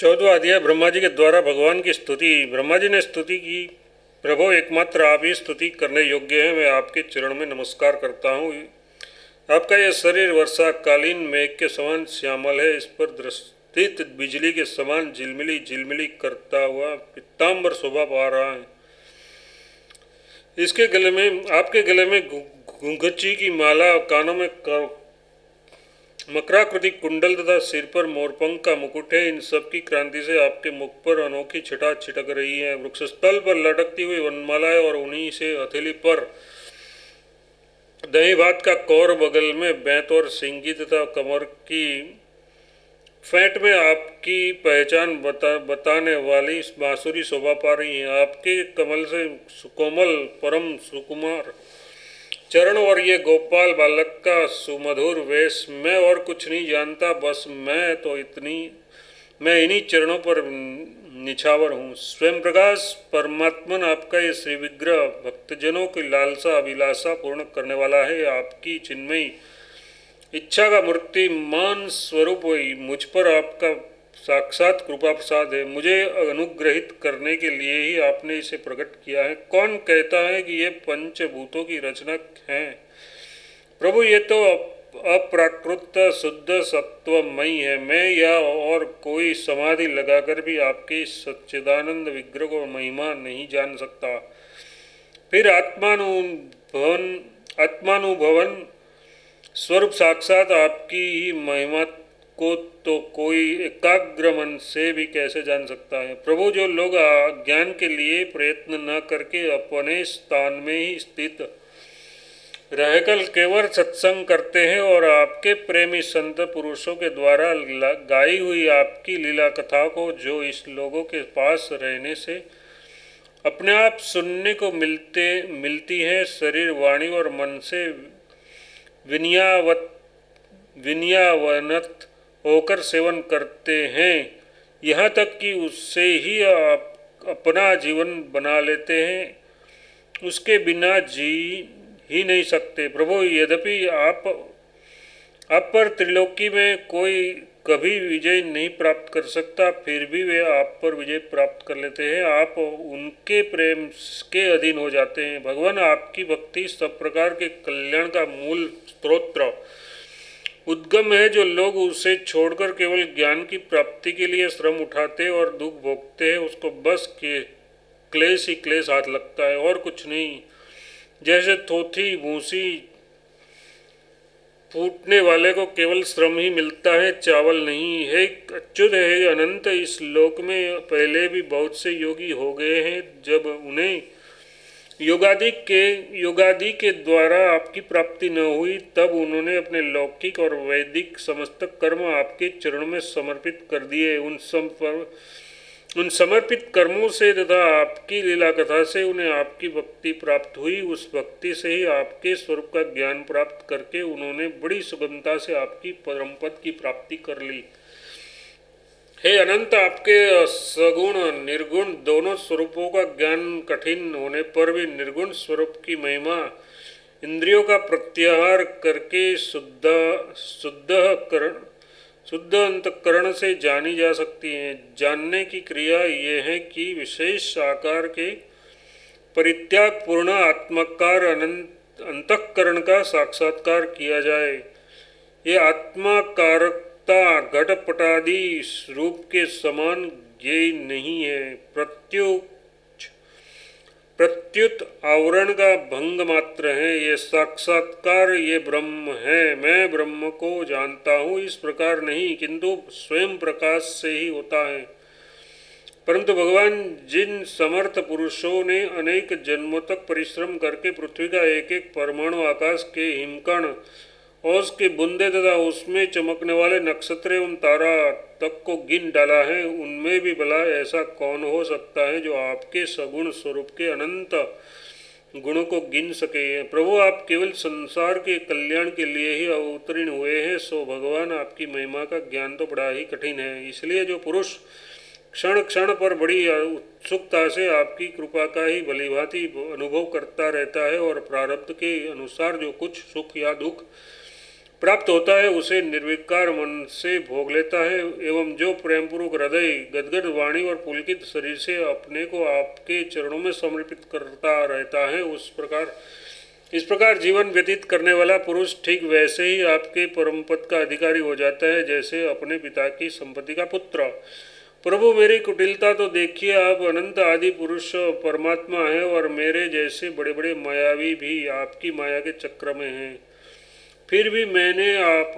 14वां अध्याय ब्रह्मा जी के द्वारा भगवान की स्तुति। ब्रह्मा जी ने स्तुति की, प्रभु एकमात्र आप ही स्तुति करने योग्य हैं। मैं आपके चरण में नमस्कार करता हूँ। आपका यह शरीर वर्षाकालीन मेघ के समान श्यामल है। इस पर दृष्टित बिजली के समान झिलमिली झिलमिली करता हुआ पीताम्बर शोभा पा रहा है। इसके गले में, आपके गले में घुंघची की माला, कानों में मकराकृति कुंडल तथा सिर पर मोरपंख का मुकुट है। इन सब की क्रांति से आपके मुख पर अनोखी छटा छिटक रही है। वृक्षस्थल पर लटकती हुई वनमालाएं और उन्हीं से हथेली पर दही भात का कौर, बगल में बैंत और सिंगी तथा कमर की फेंट में आपकी पहचान बताने वाली बांसुरी शोभा पा रही है। आपके कमल से सुकोमल परम सुकुमार चरण और ये गोपाल बालक का सुमधुर वेश, मैं और कुछ नहीं जानता, बस मैं इन्हीं चरणों पर निछावर हूँ। स्वयं प्रकाश परमात्मन आपका ये श्री विग्रह भक्तजनों की लालसा अभिलाषा पूर्ण करने वाला है। आपकी चिन्मयी इच्छा का मूर्तिमान स्वरूप मुझ पर आपका साक्षात कृपा प्रसाद है। मुझे अनुग्रहित करने के लिए ही आपने इसे प्रकट किया है। कौन कहता है कि ये पंचभूतों की रचना है? प्रभु, ये तो अप्राकृत शुद्ध सत्वमयी है। मैं या और कोई समाधि लगाकर भी आपके सच्चिदानंद विग्रह को महिमा नहीं जान सकता। फिर आत्मानुभवन स्वरूप साक्षात आपकी ही महिमा को तो कोई एकाग्र मन से भी कैसे जान सकता है? प्रभु, जो लोग ज्ञान के लिए प्रयत्न न करके अपने स्थान में ही स्थित रहकर केवल सत्संग करते हैं और आपके प्रेमी संत पुरुषों के द्वारा गाई हुई आपकी लीला कथा को जो इस लोगों के पास रहने से अपने आप सुनने को मिलती है, शरीर, वाणी और मन से विनयावनत होकर सेवन करते हैं, यहाँ तक कि उससे ही आप अपना जीवन बना लेते हैं, उसके बिना जी ही नहीं सकते। प्रभु, यद्यपि आप पर त्रिलोकी में कोई कभी विजय नहीं प्राप्त कर सकता, फिर भी वे आप पर विजय प्राप्त कर लेते हैं। आप उनके प्रेम के अधीन हो जाते हैं। भगवान, आपकी भक्ति सब प्रकार के कल्याण का मूल स्त्रोत्र उद्गम है। जो लोग उसे छोड़कर केवल ज्ञान की प्राप्ति के लिए श्रम उठाते और दुख भोगते हैं, उसको बस के क्लेश ही क्लेश हाथ लगता है और कुछ नहीं। जैसे थोथी भूसी फूटने वाले को केवल श्रम ही मिलता है, चावल नहीं। है अच्युत, है अनंत, इस लोक में पहले भी बहुत से योगी हो गए हैं। जब उन्हें योगादि के द्वारा आपकी प्राप्ति न हुई, तब उन्होंने अपने लौकिक और वैदिक समस्त कर्म आपके चरणों में समर्पित कर दिए। उन समर्पित कर्मों से तथा आपकी लीला कथा से उन्हें आपकी भक्ति प्राप्त हुई। उस भक्ति से ही आपके स्वरूप का ज्ञान प्राप्त करके उन्होंने बड़ी सुगमता से आपकी परम पद की प्राप्ति कर ली। हे अनंत, आपके सगुण निर्गुण दोनों स्वरूपों का ज्ञान कठिन होने पर भी निर्गुण स्वरूप की महिमा इंद्रियों का प्रत्याहार करके शुद्ध अंतःकरण से जानी जा सकती है। जानने की क्रिया ये है कि विशेष आकार के परित्याग पूर्ण आत्मकार अंतःकरण का साक्षात्कार किया जाए। ये आत्माकारकता घटपटादि रूप के समान ज्ञेय नहीं है, प्रत्युत आवरण का भंग मात्र है। ये साक्षात्कार ये ब्रह्म है। मैं ब्रह्म को जानता हूँ, इस प्रकार नहीं, किंतु स्वयं प्रकाश से ही होता है। परंतु भगवान, जिन समर्थ पुरुषों ने अनेक जन्मों तक परिश्रम करके पृथ्वी का एक एक परमाणु, आकाश के हिमकण और उसके बूंदे तथा उसमें चमकने वाले नक्षत्र एवं तारा तक को गिन डाला है, उनमें भी भला ऐसा कौन हो सकता है जो आपके सगुण स्वरूप के अनंत गुणों को गिन सके? प्रभु, आप केवल संसार के कल्याण के लिए ही अवतीर्ण हुए हैं। सो भगवान, आपकी महिमा का ज्ञान तो बड़ा ही कठिन है। इसलिए जो पुरुष क्षण क्षण पर बड़ी उत्सुकता से आपकी कृपा का ही भलीभांति अनुभव करता रहता है और प्रारब्ध के अनुसार जो कुछ सुख या दुख प्राप्त होता है उसे निर्विकार मन से भोग लेता है, एवं जो प्रेमपूर्वक हृदय, गदगद वाणी और पुलकित शरीर से अपने को आपके चरणों में समर्पित करता रहता है, इस प्रकार जीवन व्यतीत करने वाला पुरुष ठीक वैसे ही आपके परम पद का अधिकारी हो जाता है जैसे अपने पिता की संपत्ति का पुत्र। प्रभु, मेरी कुटिलता तो देखिए, आप अनंत आदि पुरुष परमात्मा है और मेरे जैसे बड़े बड़े मायावी भी आपकी माया के चक्र में हैं। फिर भी मैंने आप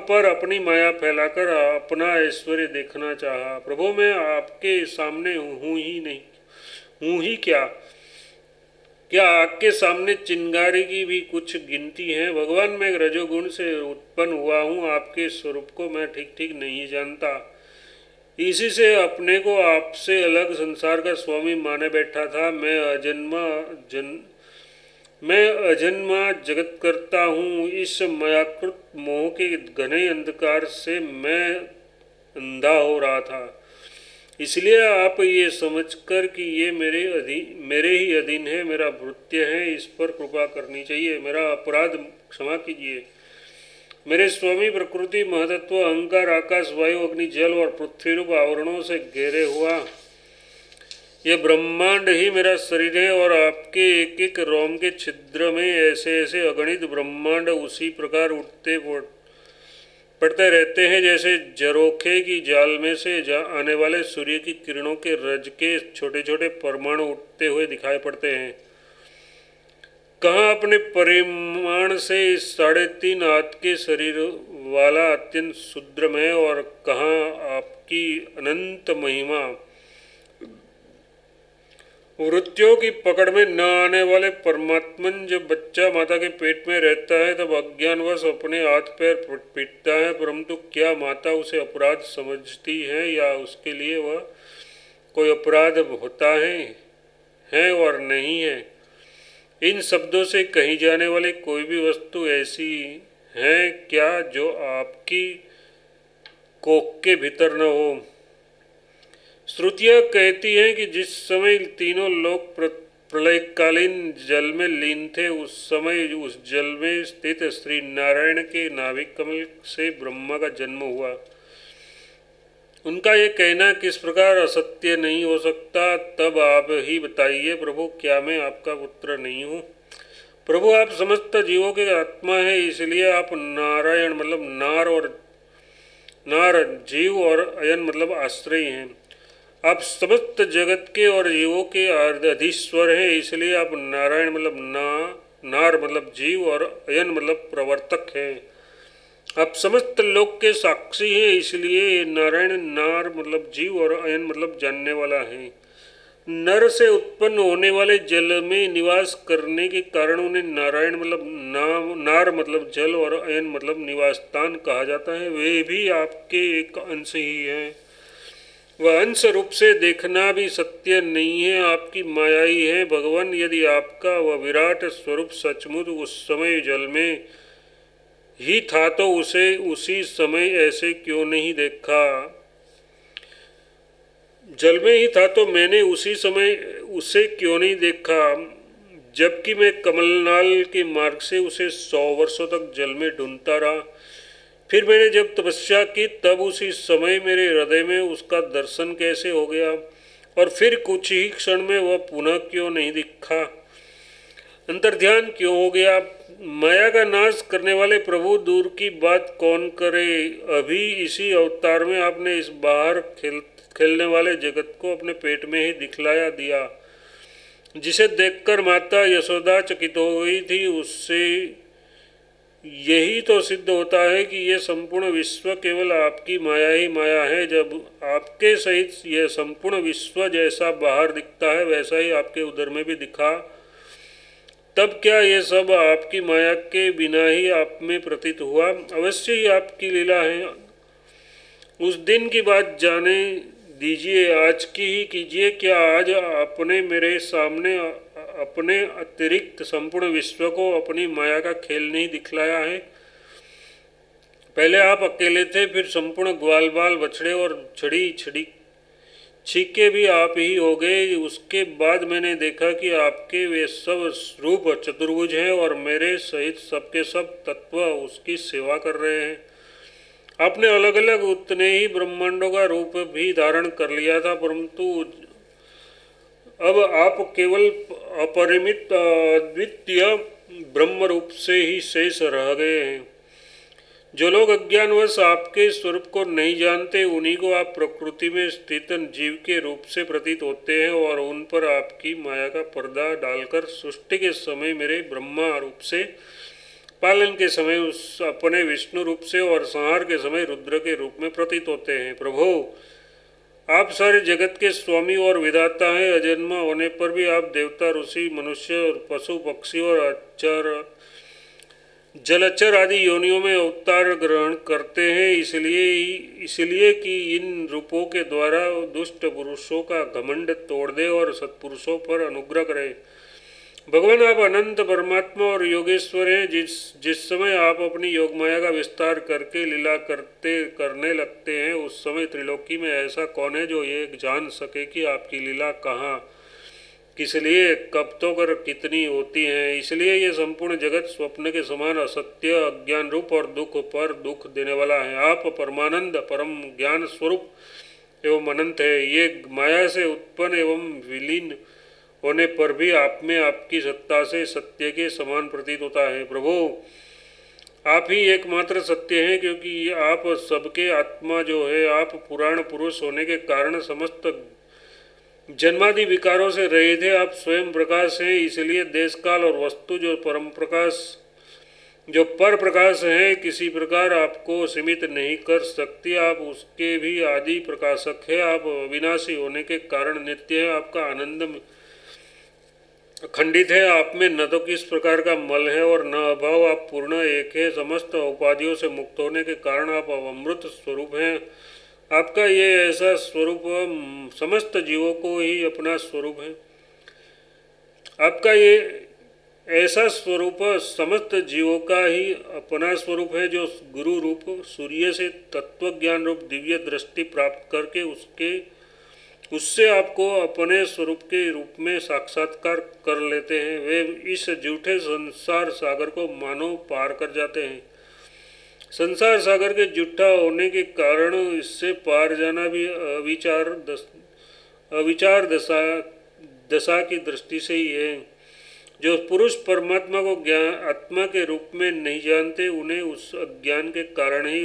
पर अपनी माया फैलाकर अपना ऐश्वर्य देखना चाहा। प्रभु, मैं आपके सामने हूँ ही नहीं, हूँ ही क्या आपके सामने चिंगारी की भी कुछ गिनती है? भगवान, मैं रजोगुण से उत्पन्न हुआ हूँ, आपके स्वरूप को मैं ठीक ठीक नहीं जानता। इसी से अपने को आपसे अलग संसार का स्वामी माने बैठा था। मैं अजन्मा जगत करता हूँ। इस मायाकृत मोह के घने अंधकार से मैं अंधा हो रहा था। इसलिए आप ये समझकर कि ये मेरे ही अधीन है, मेरा भृत्य है, इस पर कृपा करनी चाहिए। मेरा अपराध क्षमा कीजिए। मेरे स्वामी, प्रकृति, महतत्व, अहंकार, आकाश, वायु, अग्नि, जल और पृथ्वी रूप आवरणों से घेरे हुआ यह ब्रह्मांड ही मेरा शरीर है और आपके एक एक रोम के छिद्र में ऐसे ऐसे अगणित ब्रह्मांड उसी प्रकार उठते पड़ते रहते हैं जैसे झरोखे की जाल में से आने वाले सूर्य की किरणों के रज के छोटे छोटे परमाणु उठते हुए दिखाई पड़ते हैं। कहाँ अपने परिमाण से इस 3.5 हाथ के शरीर वाला अत्यंत शुद्रमय और कहाँ आपकी अनंत महिमा। वृत्तियों की पकड़ में न आने वाले परमात्मन जब बच्चा माता के पेट में रहता है तब अज्ञानवश अपने हाथ पैर पीटता है, परंतु क्या माता उसे अपराध समझती है या उसके लिए वह कोई अपराध होता है और नहीं है? इन शब्दों से कही जाने वाली कोई भी वस्तु ऐसी है क्या जो आपकी कोख के भीतर न हो? श्रुतियाँ कहती हैं कि जिस समय तीनों लोग प्रलयकालीन जल में लीन थे, उस समय उस जल में स्थित श्री नारायण के नाभिक कमल से ब्रह्मा का जन्म हुआ। उनका ये कहना किस प्रकार असत्य नहीं हो सकता? तब आप ही बताइए प्रभु, क्या मैं आपका पुत्र नहीं हूँ? प्रभु, आप समस्त जीवों के आत्मा है, इसलिए आप नारायण मतलब नार जीव और अयन मतलब आश्रय हैं। आप समस्त जगत के और जीवों के अधीश्वर हैं, इसलिए आप नारायण मतलब नार मतलब जीव और अयन मतलब प्रवर्तक हैं। आप समस्त लोक के साक्षी हैं, इसलिए नारायण नार मतलब जीव और अयन मतलब जानने वाला है। नर से उत्पन्न होने वाले जल में निवास करने के कारण उन्हें नारायण मतलब नार मतलब जल और अयन मतलब निवास स्थान कहा जाता है। वे भी आपके एक अंश ही हैं। वह अंश रूप से देखना भी सत्य नहीं है, आपकी माया ही है। भगवान, यदि आपका वह विराट स्वरूप सचमुच उस समय जल में ही था तो उसे उसी समय ऐसे क्यों नहीं देखा? जल में ही था तो मैंने उसी समय उसे क्यों नहीं देखा, जबकि मैं कमलनाल के मार्ग से उसे 100 वर्षों तक जल में ढूंढता रहा। फिर मैंने जब तपस्या की तब उसी समय मेरे हृदय में उसका दर्शन कैसे हो गया और फिर कुछ ही क्षण में वह पुनः क्यों नहीं दिखा, अंतर्ध्यान क्यों हो गया? माया का नाश करने वाले प्रभु, दूर की बात कौन करे, अभी इसी अवतार में आपने इस बाहर खेलने वाले जगत को अपने पेट में ही दिखलाया दिया, जिसे देखकर माता यशोदा चकित हो गई थी। उससे यही तो सिद्ध होता है कि यह संपूर्ण विश्व केवल आपकी माया ही माया है। जब आपके सहित यह संपूर्ण विश्व जैसा बाहर दिखता है वैसा ही आपके उदर में भी दिखा, तब क्या यह सब आपकी माया के बिना ही आप में प्रतीत हुआ? अवश्य ही आपकी लीला है। उस दिन की बात जाने दीजिए, आज की ही कीजिए। क्या आज आपने मेरे सामने अपने अतिरिक्त संपूर्ण विश्व को अपनी माया का खेल नहीं दिखलाया है? पहले आप अकेले थे, फिर संपूर्ण ग्वाल बाल बछड़े और छड़ी छीके भी आप ही हो गए। उसके बाद मैंने देखा कि आपके वे सब रूप चतुर्भुज हैं और मेरे सहित सबके सब तत्व उसकी सेवा कर रहे हैं। आपने अलग अलग उतने ही ब्रह्मांडों का रूप भी धारण कर लिया था, परंतु अब आप केवल अपरिमित अद्वितीय ब्रह्म रूप से ही शेष रह गए हैं। जो लोग अज्ञानवश आपके स्वरूप को नहीं जानते, उन्हीं को आप प्रकृति में स्थित जीव के रूप से प्रतीत होते हैं और उन पर आपकी माया का पर्दा डालकर सृष्टि के समय मेरे ब्रह्मा रूप से, पालन के समय उस अपने विष्णु रूप से और संहार के समय रुद्र के रूप में प्रतीत होते हैं। प्रभु, आप सारे जगत के स्वामी और विधाता हैं। अजन्मा होने पर भी आप देवता, ऋषि, मनुष्य और पशु, पक्षी और अचर, जलचर आदि योनियों में अवतार ग्रहण करते हैं, इसलिए कि इन रूपों के द्वारा दुष्ट पुरुषों का घमंड तोड़ दे और सत्पुरुषों पर अनुग्रह करे। भगवान, आप अनंत परमात्मा और योगेश्वर हैं। जिस समय आप अपनी योग माया का विस्तार करके लीला करने लगते हैं, उस समय त्रिलोकी में ऐसा कौन है जो ये जान सके कि आपकी लीला कहाँ, किस लिए, कब तो कर कितनी होती हैं। इसलिए ये संपूर्ण जगत स्वप्न के समान असत्य, अज्ञान रूप और दुख पर दुख देने वाला है। आप परमानंद, परम ज्ञान स्वरूप एवं अनंत है। ये माया से उत्पन्न एवं विलीन होने पर भी आप में आपकी सत्ता से सत्य के समान प्रतीत होता है। प्रभु, आप ही एकमात्र सत्य हैं, क्योंकि आप सबके आत्मा जो है, आप पुराण पुरुष होने के कारण समस्त जन्मादि विकारों से रहित है। आप स्वयं प्रकाश हैं, इसलिए देश काल और वस्तु जो परम प्रकाश, जो पर प्रकाश है, किसी प्रकार आपको सीमित नहीं कर सकती। आप उसके भी आदि प्रकाशक है। आप अविनाशी होने के कारण नित्य है। आपका आनंद खंडित है। आप में न तो किस प्रकार का मल है और न अभाव। आप पूर्ण एक है। समस्त उपाधियों से मुक्त होने के कारण आप अमृत स्वरूप हैं। आपका ये ऐसा स्वरूप समस्त जीवों को ही अपना स्वरूप है। आपका ये ऐसा स्वरूप समस्त जीवों का ही अपना स्वरूप है, जो गुरु रूप सूर्य से तत्व ज्ञान रूप दिव्य दृष्टि प्राप्त करके उससे आपको अपने स्वरूप के रूप में साक्षात्कार कर लेते हैं। वे इस झूठे संसार सागर को मानो पार कर जाते हैं। संसार सागर के झूठा होने के कारण इससे पार जाना भी अविचार दशा की दृष्टि से ही है। जो पुरुष परमात्मा को ज्ञान आत्मा के रूप में नहीं जानते, उन्हें उस अज्ञान के कारण ही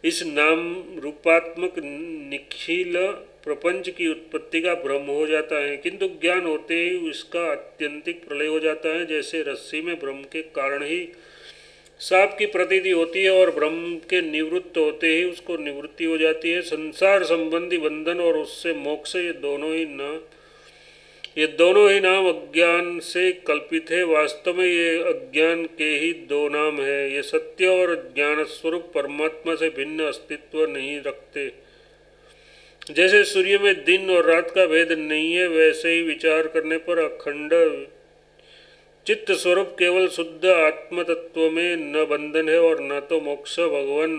इस नाम रूपात्मक निखिल प्रपंच की उत्पत्ति का भ्रम हो जाता है। किंतु ज्ञान होते ही इसका आत्यंतिक प्रलय हो जाता है। जैसे रस्सी में भ्रम के कारण ही सांप की प्रतीति होती है और ब्रह्म के निवृत्त होते ही उसको निवृत्ति हो जाती है। संसार संबंधी बंधन और उससे मोक्ष, ये दोनों ही नाम अज्ञान से कल्पित है। वास्तव में ये अज्ञान के ही दो नाम है। ये सत्य और ज्ञान स्वरूप परमात्मा से भिन्न अस्तित्व नहीं रखते। जैसे सूर्य में दिन और रात का भेद नहीं है, वैसे ही विचार करने पर अखंड चित्त स्वरूप केवल शुद्ध आत्म तत्व में न बंधन है और न तो मोक्ष। भगवान,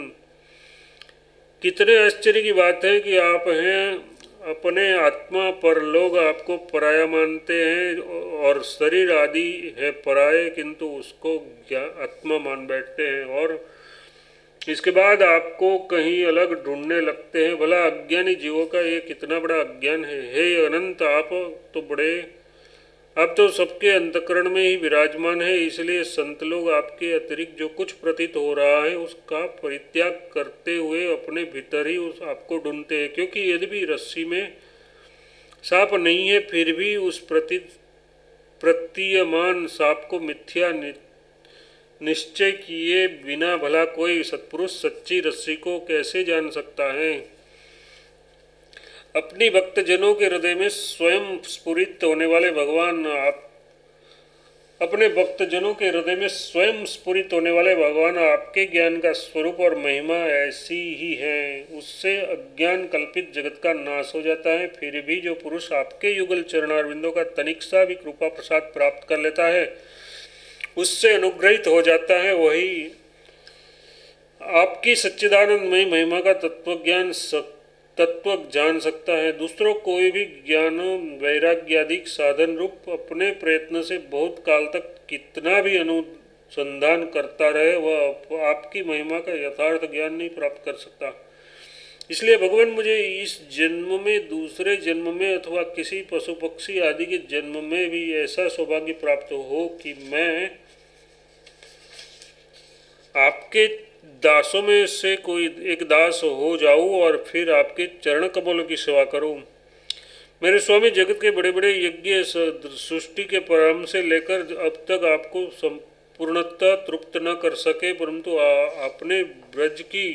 कितने आश्चर्य की बात है कि आप हैं अपने आत्मा पर लोग आपको पराया मानते हैं और शरीर आदि है पराये, किंतु उसको आत्मा मान बैठते हैं और इसके बाद आपको कहीं अलग ढूंढने लगते हैं। भला अज्ञानी जीवों का ये कितना बड़ा अज्ञान है। हे अनंत, आप तो सबके अंतःकरण में ही विराजमान है। इसलिए संत लोग आपके अतिरिक्त जो कुछ प्रतीत हो रहा है उसका परित्याग करते हुए अपने भीतर ही उस आपको ढूंढते हैं। क्योंकि यदि भी रस्सी में सांप नहीं है, फिर भी उस प्रतीयमान सांप को मिथ्या निश्चय किए बिना भला कोई सत्पुरुष सच्ची रस्सी को कैसे जान सकता है। अपनी भक्तजनों के हृदय में स्वयं स्फुरित होने वाले भगवान, आप अपने भक्तजनों के हृदय में स्वयं स्फुरित होने वाले भगवान आपके ज्ञान का स्वरूप और महिमा ऐसी ही है। उससे अज्ञान कल्पित जगत का नाश हो जाता है। फिर भी जो पुरुष आपके युगल चरणारविंदों का तनिक सा भी कृपा प्रसाद प्राप्त कर लेता है, उससे अनुग्रहित हो जाता है, वही आपकी सच्चिदानंदमयी महिमा का तत्वज्ञान तत्व जान सकता है। दूसरों कोई भी ज्ञान वैराग्यादिक साधन रूप अपने प्रयत्न से बहुत काल तक कितना भी अनुसंधान करता रहे, वह आपकी महिमा का यथार्थ ज्ञान नहीं प्राप्त कर सकता। इसलिए भगवान, मुझे इस जन्म में, दूसरे जन्म में अथवा किसी पशु पक्षी आदि के जन्म में भी ऐसा सौभाग्य प्राप्त हो कि मैं आपके दासों में से कोई एक दास हो जाऊं और फिर आपके चरण कमलों की सेवा करूं। मेरे स्वामी, जगत के बड़े बड़े यज्ञ सृष्टि के प्रारंभ से लेकर अब तक आपको संपूर्णतः तृप्त न कर सके, परंतु आपने ब्रज की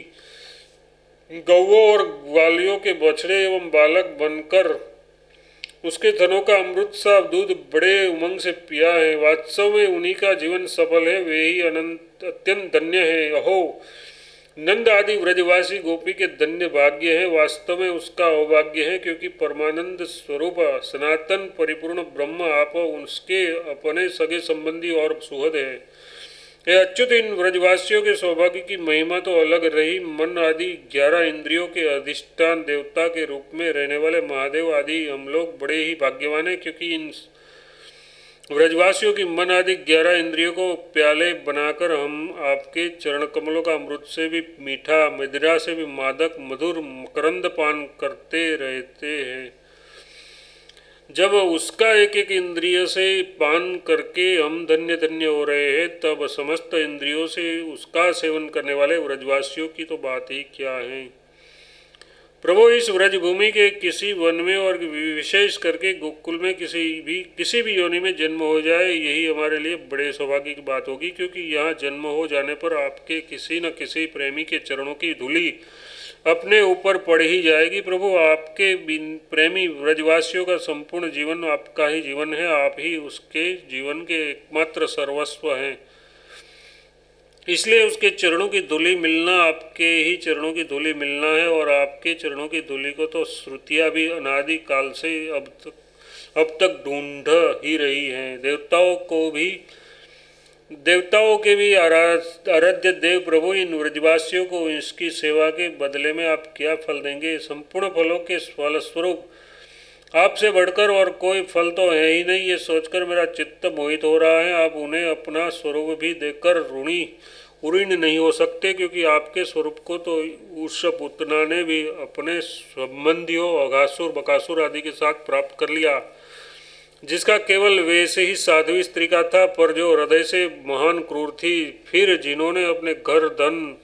गौओं और ग्वालियों के बछड़े एवं बालक बनकर उसके थनों का अमृत सा दूध बड़े उमंग से पिया है। वास्तव में उन्हीं का जीवन सफल है, वे ही अनंत अत्यंत धन्य है। अहो, नंद आदि व्रजवासी गोपी के धन्य भाग्य है, वास्तव में उसका अभाग्य है, क्योंकि परमानंद स्वरूप सनातन परिपूर्ण ब्रह्म आप उसके अपने सगे संबंधी और सुहद है। हे अच्युत, इन व्रजवासियों के सौभाग्य की महिमा तो अलग रही। मन आदि 11 इंद्रियों के अधिष्ठान देवता के रूप में रहने वाले महादेव आदि हम लोग बड़े ही भाग्यवान हैं, क्योंकि इन व्रजवासियों की मन आदि 11 इंद्रियों को प्याले बनाकर हम आपके चरण कमलों का अमृत से भी मीठा, मदिरा से भी मादक मधुर मकरंद पान करते रहते हैं। जब उसका एक एक इंद्रिय से पान करके हम धन्य धन्य हो रहे हैं, तब समस्त इंद्रियों से उसका सेवन करने वाले व्रजवासियों की तो बात ही क्या है। प्रभु, इस व्रज भूमि के किसी वन में और विशेष करके गोकुल में किसी भी योनि में जन्म हो जाए, यही हमारे लिए बड़े सौभाग्य की बात होगी, क्योंकि यहाँ जन्म हो जाने पर आपके किसी न किसी प्रेमी के चरणों की धूलि अपने ऊपर पड़ ही जाएगी। प्रभु, आपके प्रेमी व्रजवासियों का संपूर्ण जीवन आपका ही जीवन है, आप ही उसके जीवन के एकमात्र सर्वस्व हैं। इसलिए उसके चरणों की धूलि मिलना, आपके ही चरणों की धूलि मिलना है, और आपके चरणों की धूलि को तो श्रुतियाँ भी अनादि काल से अब तक ढूंढ ही रही हैं। देवताओं के भी आराध्य देव प्रभु, इन व्रजवासियों को इसकी सेवा के बदले में आप क्या फल देंगे। संपूर्ण फलों के फलस्वरूप आपसे बढ़कर और कोई फल तो है ही नहीं, ये सोचकर मेरा चित्त मोहित हो रहा है। आप उन्हें अपना स्वरूप भी देखकर ऋणी नहीं हो सकते, क्योंकि आपके स्वरूप को तो उस पुतना ने भी अपने संबंधियों अघासुर बकासुर आदि के साथ प्राप्त कर लिया, जिसका केवल वैसे ही साध्वी स्त्री का था, पर जो हृदय से महान क्रूर थी। फिर जिन्होंने अपने घर, धन,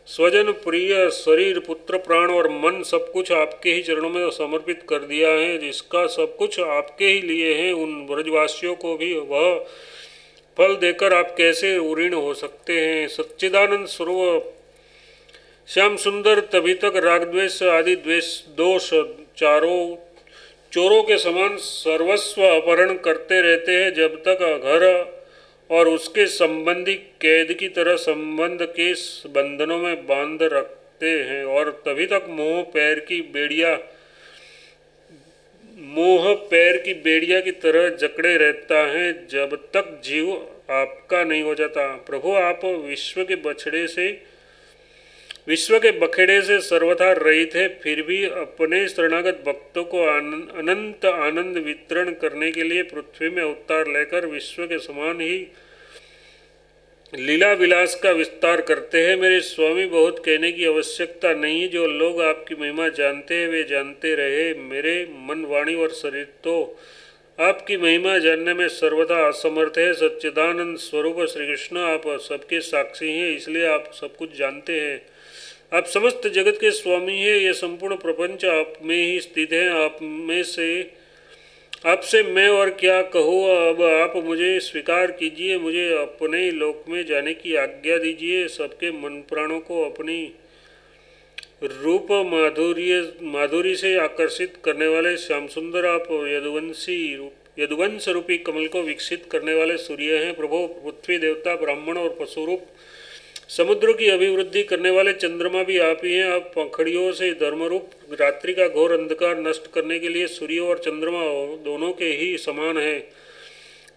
स्वजन, प्रिय, शरीर, पुत्र, प्राण और मन सब कुछ आपके ही चरणों में समर्पित कर दिया है, जिसका सब कुछ आपके ही लिए हैं, उन व्रजवासियों को भी वह फल देकर आप कैसे ऋणी हो सकते हैं। सच्चिदानंद स्वरूप श्याम सुंदर तभी तक रागद्वेष आदि दोष चोरों के समान सर्वस्व अपहरण करते रहते हैं, जब तक घर और उसके संबंधी कैद की तरह संबंध के बंधनों में बांध रखते हैं, और तभी तक मोह पैर की बेड़िया की तरह जकड़े रहता है, जब तक जीव आपका नहीं हो जाता। प्रभु, आप विश्व के बखेड़े से सर्वथा रहित है, फिर भी अपने शरणागत भक्तों को अनंत आनंद वितरण करने के लिए पृथ्वी में अवतार लेकर विश्व के समान ही लीला विलास का विस्तार करते हैं। मेरे स्वामी, बहुत कहने की आवश्यकता नहीं, जो लोग आपकी महिमा जानते हैं वे जानते रहे। मेरे मन, वाणी और शरीर तो आपकी महिमा जानने में सर्वदा असमर्थ है। सच्चिदानंद स्वरूप श्री कृष्ण, आप सबके साक्षी हैं, इसलिए आप सब कुछ जानते हैं। आप समस्त जगत के स्वामी हैं, यह संपूर्ण प्रपंच आप में ही स्थित है। आपसे मैं और क्या कहूँ। अब आप मुझे स्वीकार कीजिए, मुझे अपने लोक में जाने की आज्ञा दीजिए। सबके मन प्राणों को अपनी रूप माधुरी से आकर्षित करने वाले श्याम सुंदर, आप यदुवंश रूपी कमल को विकसित करने वाले सूर्य हैं। प्रभु, पृथ्वी देवता, ब्राह्मण और पशुरूप समुद्र की अभिवृद्धि करने वाले चंद्रमा भी आप ही हैं। आप पंखड़ियों से धर्मरूप रात्रि का घोर अंधकार नष्ट करने के लिए सूर्य और चंद्रमा दोनों के ही समान है।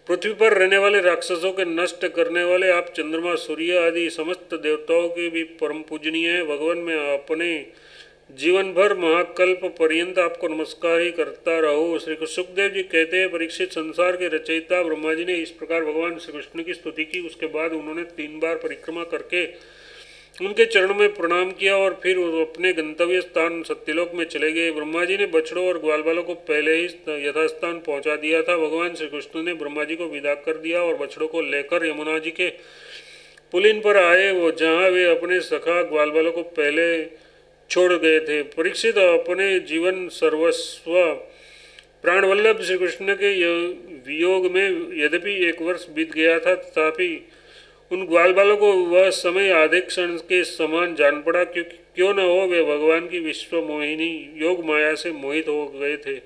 पृथ्वी पर रहने वाले राक्षसों के नष्ट करने वाले आप चंद्रमा, सूर्य आदि समस्त देवताओं के भी परम पूजनीय हैं। भगवान, मैं अपने जीवन भर महाकल्प पर्यंत आपको नमस्कार ही करता रहो। श्री सुखदेव जी कहते हैं, परीक्षित, संसार के रचयिता ब्रह्मा जी ने इस प्रकार भगवान श्री कृष्ण की स्तुति की। उसके बाद उन्होंने 3 बार परिक्रमा करके उनके चरणों में प्रणाम किया और फिर अपने गंतव्य स्थान सत्यलोक में चले गए। ब्रह्मा जी ने बछड़ों और ग्वाल बालों को पहले ही यथास्थान पहुंचा दिया था। भगवान श्री कृष्ण ने ब्रह्मा जी को विदा कर दिया और बछड़ों को लेकर यमुना जी के पुलिन पर आए, वो जहाँ वे अपने सखा ग्वाल बालों को पहले छोड़ गए थे। परीक्षित, अपने जीवन सर्वस्व प्राणवल्लभ श्री कृष्ण के वियोग में यद्यपि 1 वर्ष बीत गया था, तथापि उन ग्वाल बालों को वह समय आधे क्षण के समान जान पड़ा, क्योंकि क्यों न हो वे भगवान की विश्व मोहिनी योग माया से मोहित हो गए थे।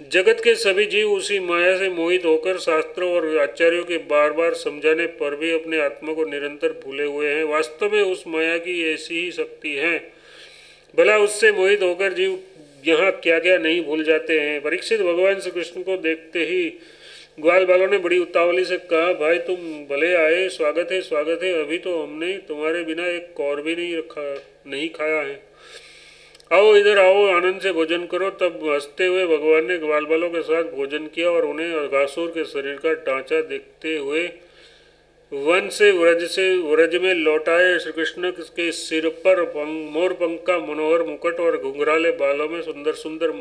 जगत के सभी जीव उसी माया से मोहित होकर शास्त्रों और आचार्यों के बार बार समझाने पर भी अपने आत्मा को निरंतर भूले हुए हैं। वास्तव में उस माया की ऐसी ही शक्ति है, भला उससे मोहित होकर जीव यहाँ क्या क्या नहीं भूल जाते हैं। परीक्षित, भगवान श्री कृष्ण को देखते ही ग्वाल बालों ने बड़ी उतावली से कहा, भाई तुम भले आए, स्वागत है स्वागत है। अभी तो हमने तुम्हारे बिना एक कौर भी नहीं खाया है। आओ इधर आओ, आनंद से भोजन करो। तब हंसते हुए भगवान ने ग्वाल बालों के साथ भोजन किया और उन्हें अघासुर के शरीर का ढांचा देखते हुए वन से व्रज में लौटाए। श्री कृष्ण के सिर पर मोर पंख का मनोहर मुकुट और घुंघराले बालों में सुंदर सुंदर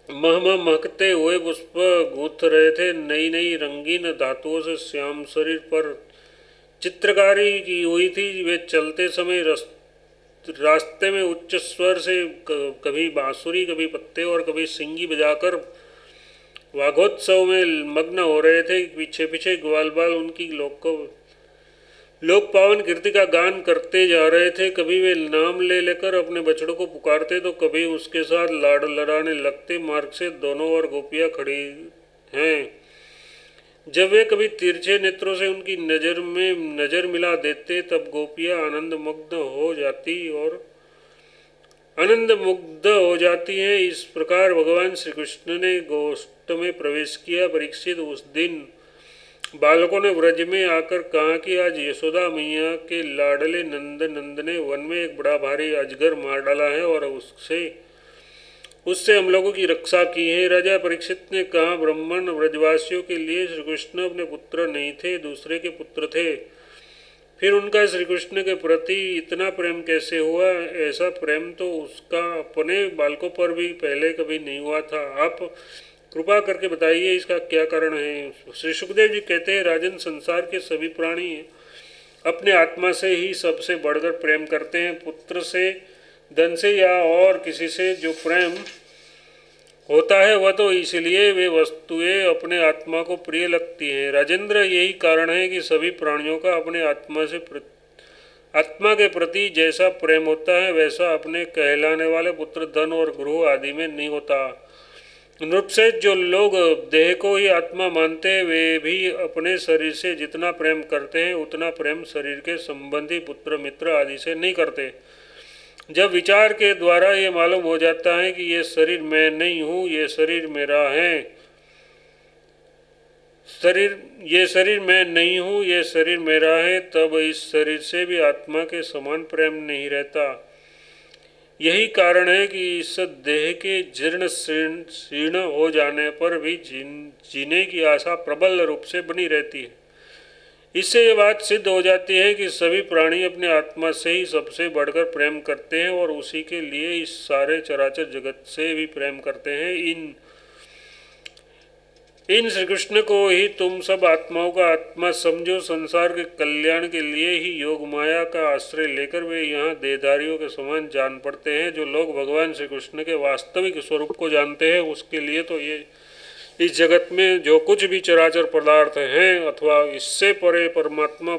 महकते हुए पुष्प गूंथ रहे थे। नई नई रंगीन धातुओं से श्याम शरीर पर चित्रकारी की हुई थी। वे चलते समय रास्ते में उच्च स्वर से कभी बांसुरी, कभी पत्ते और कभी सिंगी बजाकर वाघोत्सव में मग्न हो रहे थे। पीछे पीछे ग्वाल बाल उनकी लोक पावन कीर्ति का गान करते जा रहे थे। कभी वे नाम ले लेकर अपने बछड़ों को पुकारते तो कभी उसके साथ लाड़ लड़ाने लगते। मार्ग से दोनों ओर गोपियाँ खड़ी हैं। जब वे कभी तिरछे नेत्रों से उनकी नज़र मिला देते, तब गोपियाँ आनंद मुग्ध हो जाती हैं। इस प्रकार भगवान श्री कृष्ण ने गोष्ठ में प्रवेश किया। परीक्षित, उस दिन बालकों ने व्रज में आकर कहा कि आज यशोदा मैया के लाडले नंद ने वन में एक बड़ा भारी अजगर मार डाला है और उससे हम लोगों की रक्षा की है। राजा परीक्षित ने कहा, ब्राह्मण व्रजवासियों के लिए श्री कृष्ण अपने पुत्र नहीं थे, दूसरे के पुत्र थे। फिर उनका श्री कृष्ण के प्रति इतना प्रेम कैसे हुआ? ऐसा प्रेम तो उसका अपने बालकों पर भी पहले कभी नहीं हुआ था। आप कृपा करके बताइए, इसका क्या कारण है? श्री सुखदेव जी कहते हैं, राजन, संसार के सभी प्राणी अपने आत्मा से ही सबसे बढ़कर प्रेम करते हैं। पुत्र से, धन से या और किसी से जो प्रेम होता है वह तो इसलिए वे वस्तुएं अपने आत्मा को प्रिय लगती हैं। राजेंद्र, यही कारण है कि सभी प्राणियों का अपने आत्मा के प्रति जैसा प्रेम होता है वैसा अपने कहलाने वाले पुत्र, धन और गृह आदि में नहीं होता। नृपसेठ, जो लोग देह को ही आत्मा मानते हैं वे भी अपने शरीर से जितना प्रेम करते हैं उतना प्रेम शरीर के संबंधी, पुत्र, मित्र आदि से नहीं करते। जब विचार के द्वारा ये मालूम हो जाता है कि ये शरीर मैं नहीं हूँ, ये शरीर मेरा है, ये शरीर मैं नहीं हूँ, ये शरीर मेरा है, तब इस शरीर से भी आत्मा के समान प्रेम नहीं रहता। यही कारण है कि इस देह के जीर्ण शीर्ण हो जाने पर भी जीने की आशा प्रबल रूप से बनी रहती है। इससे ये बात सिद्ध हो जाती है कि सभी प्राणी अपने आत्मा से ही सबसे बढ़कर प्रेम करते हैं और उसी के लिए इस सारे चराचर जगत से भी प्रेम करते हैं। इन श्री कृष्ण को ही तुम सब आत्माओं का आत्मा समझो। संसार के कल्याण के लिए ही योग माया का आश्रय लेकर वे यहाँ देहधारियों के समान जान पड़ते हैं। जो लोग भगवान श्री कृष्ण के वास्तविक स्वरूप को जानते हैं उसके लिए तो ये इस जगत में जो कुछ भी चराचर पदार्थ हैं अथवा इससे परे परमात्मा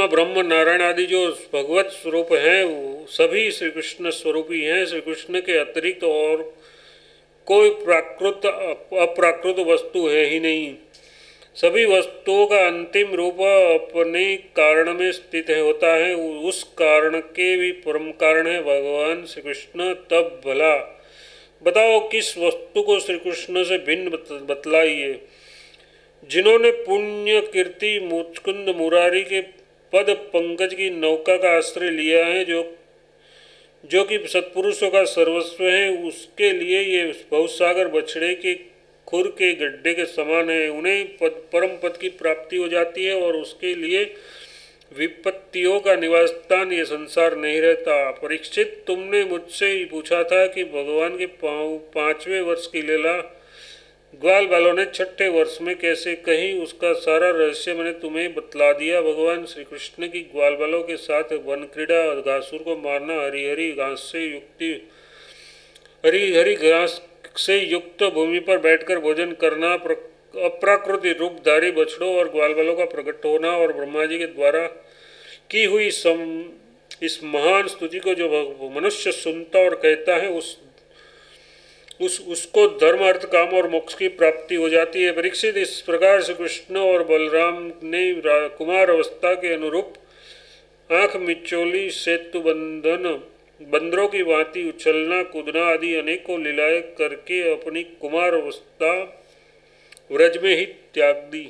ब्रह्म नारायण आदि जो भगवत स्वरूप हैं वो सभी श्री कृष्ण स्वरूपी हैं। श्री कृष्ण के अतिरिक्त और कोई अप्राकृत वस्तु है ही नहीं। सभी वस्तुओं का अंतिम रूप अपने कारण में स्थित होता है। उस कारण के भी परम कारण है भगवान श्री कृष्ण। तब भला बताओ किस वस्तु को श्री कृष्ण से भिन्न बतलाइए। जिन्होंने पुण्य कीर्ति मुचकुंद मुरारी के पद पंकज की नौका का आश्रय लिया है, जो कि सत्पुरुषों का सर्वस्व है, उसके लिए ये भवसागर बछड़े के खुर के गड्ढे के समान है। उन्हें परम पद की प्राप्ति हो जाती है और उसके लिए विपत्तियों का निवास स्थान ये संसार नहीं रहता। परीक्षित, तुमने मुझसे पूछा था कि भगवान के 5वें वर्ष की लीला ग्वाल बालों ने 6ठे वर्ष में कैसे कही, उसका सारा रहस्य मैंने तुम्हें बतला दिया। भगवान श्री कृष्ण की ग्वाल बालों के साथ वन क्रीड़ा, घासुर को मारना, हरी हरी घास से युक्त भूमि पर बैठकर भोजन करना, अप्राकृति रूपधारी बछड़ों और ग्वाल बालों का प्रकट होना और ब्रह्मा जी के द्वारा की हुई इस महान स्तुति को जो मनुष्य सुनता और कहता है उसको धर्म अर्थ काम और मोक्ष की प्राप्ति हो जाती है। परीक्षित, इस प्रकार से कृष्ण और बलराम ने कुमार अवस्था के अनुरूप आँख मिचोली, सेतु बंदरों की भांति उछलना कूदना आदि अनेकों लीलाएं करके अपनी कुमार अवस्था व्रज में ही त्याग दी।